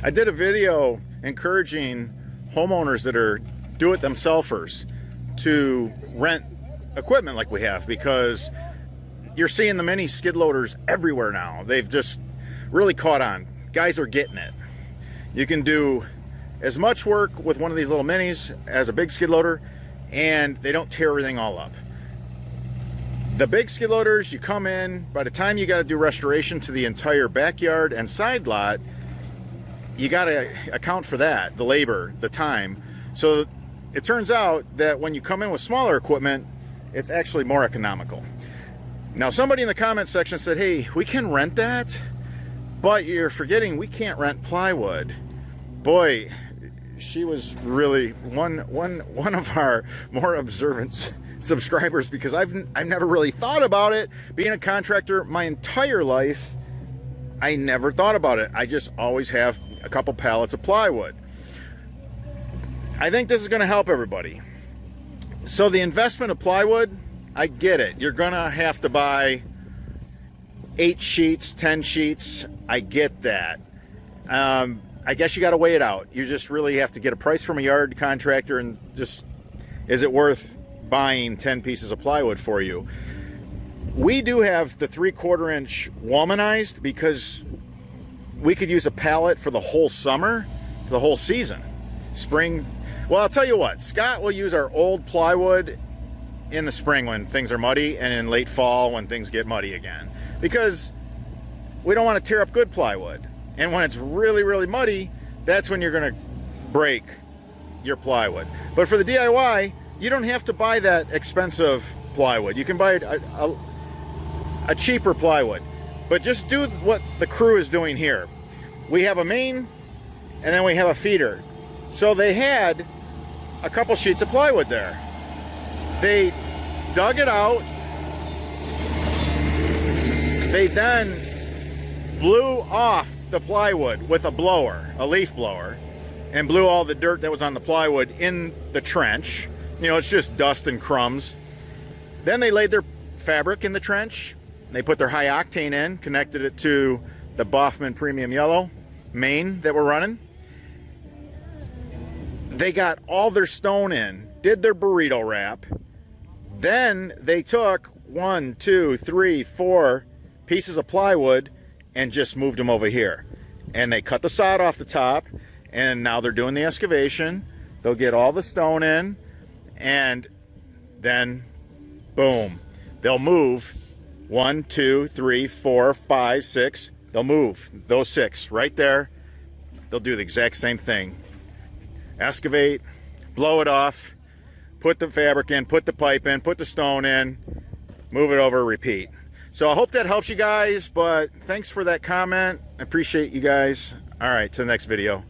I did a video encouraging homeowners that are do-it-themselfers to rent equipment like we have, because you're seeing the mini skid loaders everywhere now. They've just really caught on. Guys are getting it. You can do as much work with one of these little minis as a big skid loader, and they don't tear everything all up. The big skid loaders, you come in, by the time you got to do restoration to the entire backyard and side lot, you got to account for that, the labor, the time. So it turns out that when you come in with smaller equipment, it's actually more economical. Now, somebody in the comment section said, hey, we can rent that, but you're forgetting we can't rent plywood. Boy, she was really one of our more observant subscribers, because I've never really thought about it. Being a contractor my entire life, I never thought about it. I just always have a couple pallets of plywood. I think this is going to help everybody. So the investment of plywood, I get it. You're gonna have to buy 8 sheets, 10 sheets. I get that. I guess you got to weigh it out. You just really have to get a price from a yard contractor and just, is it worth buying 10 pieces of plywood for you? We do have the 3/4 inch womanized because we could use a pallet for the whole summer, for the whole season. Spring, well, I'll tell you what, Scott will use our old plywood in the spring when things are muddy, and in late fall when things get muddy again, because we don't want to tear up good plywood. And when it's really, really muddy, that's when you're going to break your plywood. But for the DIY, you don't have to buy that expensive plywood. You can buy a cheaper plywood. But just do what the crew is doing here. We have a main, and then we have a feeder. So they had a couple sheets of plywood there. They dug it out. They then blew off the plywood with a blower, a leaf blower, and blew all the dirt that was on the plywood in the trench. You know, it's just dust and crumbs. Then they laid their fabric in the trench. They put their high octane in, connected it to the Boffman Premium Yellow main that we're running. They got all their stone in, did their burrito wrap. Then they took 1, 2, 3, 4 pieces of plywood and just moved them over here. And they cut the sod off the top, and now they're doing the excavation. They'll get all the stone in, and then boom, they'll move 1, 2, 3, 4, 5, 6. They'll move those 6 right there. They'll do the exact same thing. Excavate, blow it off, put the fabric in, put the pipe in, put the stone in, move it over, repeat. So I hope that helps you guys, but thanks for that comment. I appreciate you guys. All right, to the next video.